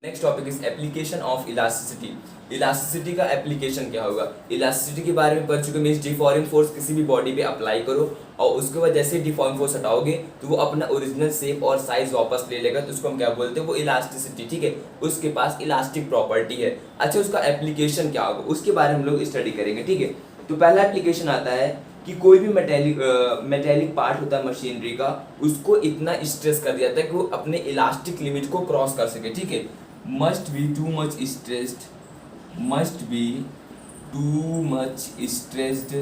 Next topic is application of elasticity. Elasticity का application क्या होगा? इलास्टिसिटी के बारे में पढ़ चुके। मीन्स डिफॉर्मिंग फोर्स किसी भी बॉडी पे अप्लाई करो और उसके बाद जैसे डिफॉर्मिंग फोर्स हटाओगे तो वो अपना ओरिजिनल शेप और साइज वापस ले लेगा, तो उसको हम क्या बोलते हैं? वो इलास्टिसिटी। ठीक है, उसके पास इलास्टिक प्रॉपर्टी है। अच्छा, उसका एप्लीकेशन क्या होगा उसके बारे में हम लोग स्टडी करेंगे। ठीक है, तो पहला एप्लीकेशन आता है कि कोई भी मेटेलिक पार्ट होता है मशीनरी का, उसको इतना स्ट्रेस कर दिया जाता है कि वो अपने इलास्टिक लिमिट को क्रॉस कर सके। ठीक है, must be too much stressed, must be too much stressed,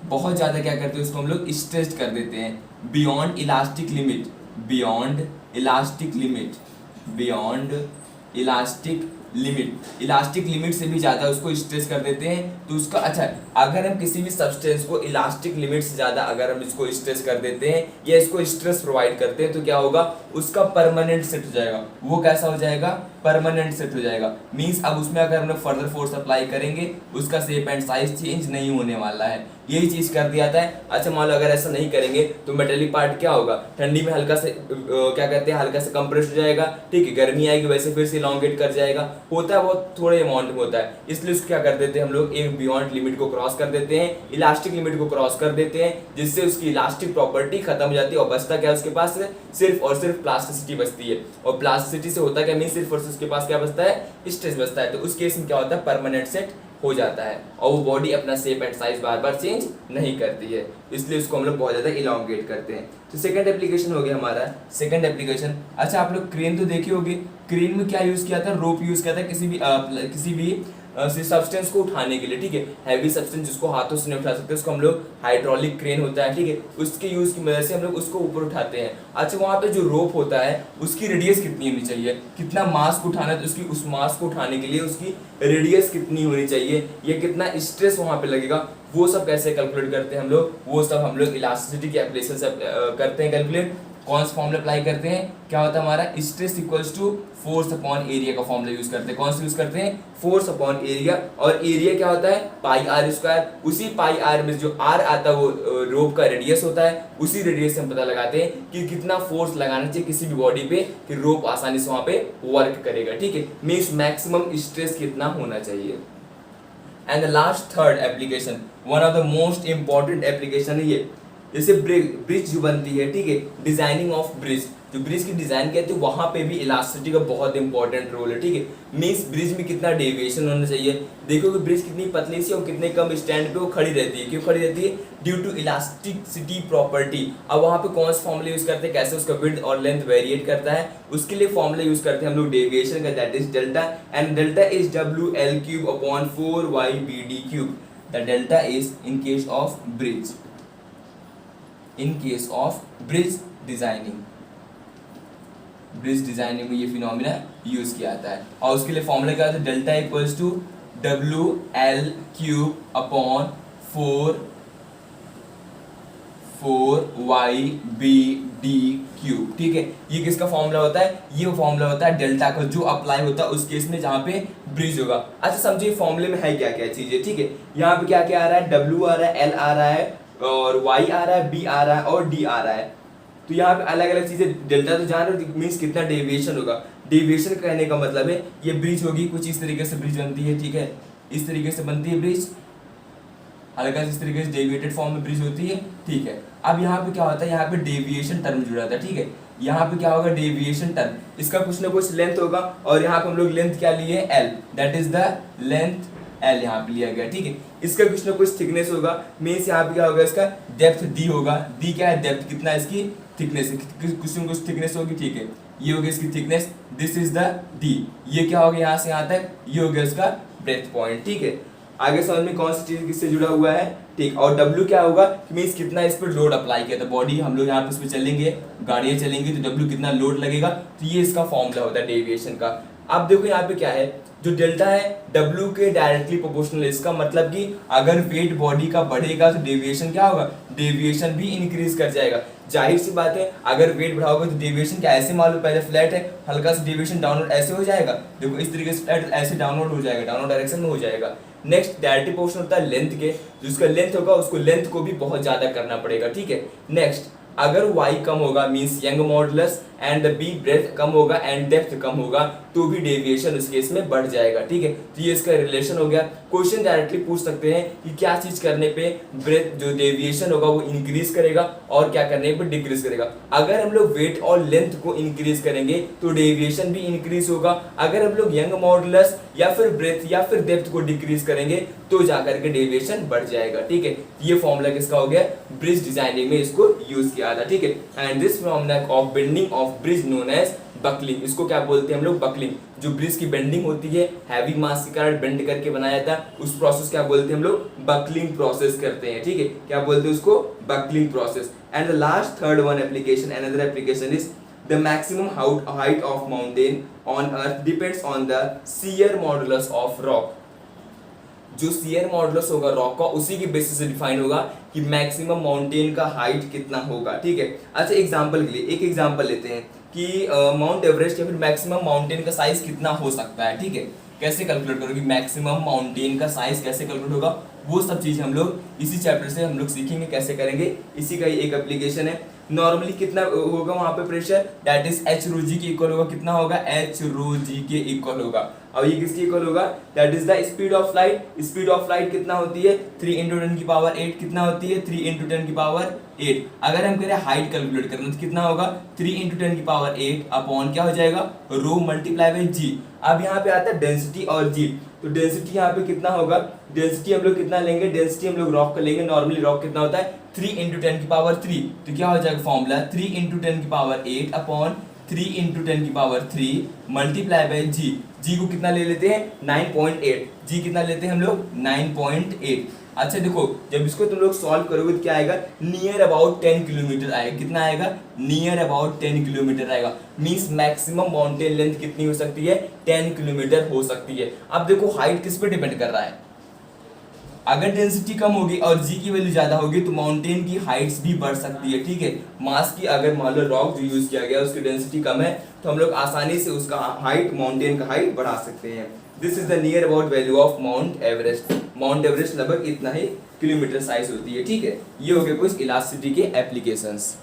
बहुत ज़्यादा क्या करते हैं उसको हम लोग स्ट्रेस्ड कर देते हैं। Beyond elastic limit, beyond elastic limit, beyond elastic limit, elastic limit से भी ज़्यादा उसको स्ट्रेस कर देते हैं। तो उसका अच्छा, अगर हम किसी भी सब्सटेंस को इलास्टिक लिमिट से ज़्यादा अगर हम इसको स्ट्रेस कर देते हैं या इसको स्ट्रेस प्रोवाइड करते हैं तो क्या होगा? उसका परमानेंट सेट हो जाएगा। वो कैसा हो जाएगा? परमानेंट सेट हो जाएगा। मीन्स अब उसमें अगर हम लोग फर्दर फोर्स अप्लाई करेंगे उसका शेप एंड साइज चेंज नहीं होने वाला है, यही चीज़ कर दिया जाता है। अच्छा, मान लो अगर ऐसा नहीं करेंगे तो मेटेलिक पार्ट क्या होगा? ठंडी में हल्का से क्या कहते हैं, हल्का से कंप्रेस हो जाएगा। ठीक है, गर्मी आएगी वैसे फिर से इलॉन्गेट कर जाएगा। होता है बहुत थोड़े अमाउंट में होता है, इसलिए उसको क्या कर देते हैं हम लोग? एक बियॉन्ड लिमिट को क्रॉस कर देते हैं, इलास्टिक लिमिट को क्रॉस कर देते हैं, जिससे उसकी इलास्टिक प्रॉपर्टी खत्म हो जाती है और बचता क्या उसके पास? सिर्फ और सिर्फ प्लास्टिसिटी बचती है। और प्लास्टिसिटी से होता क्या? मीन सिर्फ और सिर्फ उसके पास क्या बचता है? स्ट्रेस बचता है। तो उस केस में क्या होता है? परमानेंट सेट हो जाता है और वो बॉडी अपना shape and size bar bar change नहीं करती है, इसलिए उसको हम लोग बहुत ज़्यादा इलॉन्गेट करते हैं। तो सेकंड एप्लीकेशन हो गया हमारा। सेकंड एप्लीकेशन, अच्छा आप लोग क्रेन तो देखे होंगे। क्रेन में क्या यूज़ किया था? रोप यूज़ किया था किसी भी सब्सटेंस को उठाने के लिए। ठीक है, हैवी सब्सटेंस जिसको हाथों से नहीं उठा सकते उसको हम लोग हाइड्रोलिक क्रेन होता है। ठीक है, उसके यूज़ की वजह से हम लोग उसको ऊपर उठाते हैं। अच्छा, वहाँ पे जो रोप होता है उसकी रेडियस कितनी होनी चाहिए? कितना मास को उठाना है तो उसकी उस मास को उठाने के लिए उसकी रेडियस कितनी होनी चाहिए, ये कितना स्ट्रेस वहाँ पे लगेगा, वो सब कैसे कैलकुलेट करते हैं हम लोग? वो सब हम लोग इलास्टिसिटी के एप्लीकेशन से करते हैं कैलकुलेट। कौन सा फॉर्मूला अप्लाई करते हैं? क्या होता है हमारा? Stress equals to force upon area का फॉर्मूला यूज करते हैं। कौन सा यूज करते हैं? Force upon area. और एरिया क्या होता है? Pi r square. उसी पाई आर में जो आर आता है वो रोप का रेडियस होता है। उसी रेडियस से हम पता लगाते हैं कि कितना फोर्स लगाना चाहिए किसी भी बॉडी पे कि रोप आसानी से वहां पे वर्क करेगा। ठीक है, मीन्स मैक्सिमम स्ट्रेस कितना होना चाहिए। And the last third application, one of the most important application है ये। जैसे ब्रिज जो बनती है, ठीक है, डिजाइनिंग ऑफ ब्रिज, जो ब्रिज की डिजाइन कहते हैं वहां पे भी इलास्टिसिटी का बहुत इंपॉर्टेंट रोल है। ठीक है, मीन्स ब्रिज में कितना डेविएशन होना चाहिए। देखो कि ब्रिज कितनी पतली सी और कितने कम स्टैंड पे वो खड़ी रहती है। क्यों खड़ी रहती है? Due to elasticity property. अब वहां पे कौन सा फॉर्मूला यूज करते हैं, कैसे उसका विड्थ और लेंथ वेरिएट करता है, उसके लिए फॉर्मूला यूज करते हैं हम लोग डेविएशन का, that is delta. And delta is WL cube upon 4YBD cube. The delta is in case of bridge, in case of bridge designing, bridge designing में ये फिनोमिना यूज किया जाता है। और उसके लिए फॉर्मूला क्या होता है? Delta equals to WL cube upon 4YBD cube. ठीक है, ये किसका फॉर्मूला होता है? ये फॉर्मूला होता है डेल्टा का, जो अप्लाई होता है उस केस में जहां पे ब्रिज होगा। अच्छा समझिए फॉर्मूले में है क्या क्या चीजें। ठीक है, यहाँ पे क्या क्या आ रहा है? W आ रहा है, L आ रहा है और Y आ रहा है, B आ रहा है और D आ रहा है। तो यहाँ पे अलग अलग चीजें, डेल्टा तो जान रहे हो मीन्स कितना डेविएशन होगा। डेविएशन कहने का मतलब है ये ब्रिज होगी, कुछ इस तरीके से ब्रिज बनती है। ठीक है, इस तरीके से बनती है ब्रिज, हल्का इस तरीके से डेविएटेड फॉर्म में ब्रिज होती है। ठीक है, अब यहाँ पे क्या होता है? यहाँ पे डेविएशन टर्म जुड़ा था। ठीक है, यहाँ पे क्या होगा? डेविएशन टर्म, इसका कुछ ना कुछ लेंथ होगा और यहाँ पे हम लोग लेंथ क्या लिए? L, that is the length L यहाँ पे लिया गया। ठीक है, इसका कुछ ना कुछ थिकनेस होगा, मीन्स यहाँ पे क्या होगा? इसका डेप्थ D होगा। D क्या है? डेप्थ। कितना इसकी? थिकनेस, कुछ ना कुछ थिकनेस होगी। ठीक है, ये होगी इसकी thickness, this is the D। ये क्या होगा? यहाँ से यहाँ तक ये हो गया इसका ब्रेथ पॉइंट। ठीक है, आगे समझ में कौन सी चीज किससे जुड़ा हुआ है। ठीक, और W क्या होगा? मीन्स कितना इस पर लोड अप्लाई किया था। बॉडी हम लोग यहाँ पे इस पर चलेंगे, गाड़ियाँ चलेंगी तो W कितना लोड लगेगा, तो ये इसका फॉर्मूला होता है डेविएशन का। अब देखो यहाँ पे क्या है, जो डेल्टा है W के डायरेक्टली प्रोपोर्शनल है। इसका मतलब कि अगर वेट बॉडी का बढ़ेगा तो डेविएशन क्या होगा? डेविएशन भी इंक्रीज कर जाएगा। जाहिर सी बात है, अगर वेट बढ़ाओगे तो डेविएशन क्या ऐसे मान लो पहले फ्लैट है, हल्का सा डेविएशन डाउनवर्ड ऐसे हो जाएगा। देखो इस तरीके से फ्लैट ऐसे डाउनवर्ड हो जाएगा, डाउनवर्ड डायरेक्शन में हो जाएगा। नेक्स्ट डायरेक्टली प्रोपोर्शनल होता है लेंथ के, जिसका लेंथ होगा उसको लेंथ को भी बहुत ज्यादा करना पड़ेगा। ठीक है, नेक्स्ट अगर y कम होगा means young modulus, and the B breadth कम होगा एंड डेप्थ कम होगा तो भी डेविएशन उस केस में बढ़ जाएगा, ठीक है। तो ये इसका रिलेशन हो गया। क्वेश्चन डायरेक्टली पूछ सकते हैं कि क्या चीज करने पे ब्रेथ जो डेविएशन होगा वो इंक्रीज करेगा और क्या करने पे डिक्रीज करेगा। अगर हम लोग वेट और लेंथ को इंक्रीज करेंगे तो डेविएशन भी इंक्रीज होगा। अगर हम लोग यंग मॉडुलस या फिर ब्रेथ या फिर डेप्थ को डिक्रीज करेंगे तो जाकर के डेविएशन बढ़ जाएगा, ठीक है। ये फॉर्मूला किसका हो गया, ब्रिज डिजाइनिंग में इसको यूज किया था, ठीक है। And this formula of bending of bridge known as buckling, इसको क्या बोलते हैं हम लोग, बकलिंग। जो ब्रिज की बेंडिंग होती है हैवी मास के कारण बेंड करके बनाया था, उस प्रोसेस क्या बोलते हैं हम लोग, बकलिंग प्रोसेस करते हैं, ठीक है। क्या बोलते हैं उसको, buckling process. And the last third one application, another application is the maximum height of mountain on earth depends on the shear modulus of rock। जो shear modulus होगा रॉक का उसी के बेसिस से डिफाइन होगा कि मैक्सिमम माउंटेन का height कितना होगा, ठीक है। अच्छा एग्जांपल के लिए एक एग्जांपल लेते हैं कि माउंट एवरेस्ट या फिर मैक्सिमम माउंटेन का साइज कितना हो सकता है, ठीक है। कैसे कैलकुलेट करोगे, मैक्सिमम माउंटेन का साइज कैसे कैलकुलेट होगा, वो सब चीज हम लोग इसी चैप्टर से हम लोग सीखेंगे कैसे करेंगे। इसी का ही एक एप्लीकेशन है। नॉर्मली कितना होगा वहां पे प्रेशर, दैट इज एच रो जी के इक्वल होगा, कितना होगा, एच रो जी के इक्वल होगा। अब ये किसके इक्वल होगा, that is the speed of light. Speed of light कितना होती है, 3 × 10⁸ कितना होती है, 3 × 10⁸। अगर हम करें हाइट कैलकुलेट करना तो कितना होगा, 3 × 10⁸ अपॉन क्या हो जाएगा, रो मल्टीप्लाई बाई जी। अब यहाँ पे आता है डेंसिटी और जी, तो डेंसिटी यहाँ पे कितना होगा, डेंसिटी हम लोग कितना लेंगे, डेंसिटी हम लोग रॉक का लेंगे। नॉर्मली रॉक कितना होता है, 3 × 10⁻3। तो क्या हो जाएगा फॉर्मूला, 3 × 10⁸ अपॉन 3 × 10⁻3 मल्टीप्लाई बाई जी। जी को कितना ले लेते हैं, 9.8। जी कितना लेते हैं हम लोग, 9.8। अच्छा देखो जब इसको तुम लोग सॉल्व करोगे तो क्या आएगा, नियर अबाउट 10 किलोमीटर आएगा। कितना आएगा, नियर अबाउट 10 किलोमीटर आएगा। मींस मैक्सिमम माउंटेन लेंथ कितनी हो सकती है, 10 किलोमीटर हो सकती है। अब देखो हाइट किस पे डिपेंड कर रहा है, अगर डेंसिटी कम होगी और जी की वैल्यू ज्यादा होगी तो माउंटेन की हाइट्स भी बढ़ सकती है, ठीक है। मास की अगर मान लो रॉक जो यूज किया गया उसकी डेंसिटी कम है तो हम लोग आसानी से उसका हाइट, माउंटेन का हाइट बढ़ा सकते हैं। This is the near about value of mount Everest. Mount Everest लगभग इतना ही किलोमीटर साइज होती है, ठीक है। ये हो गए कुछ इलास्टिसिटी के एप्लीकेशंस।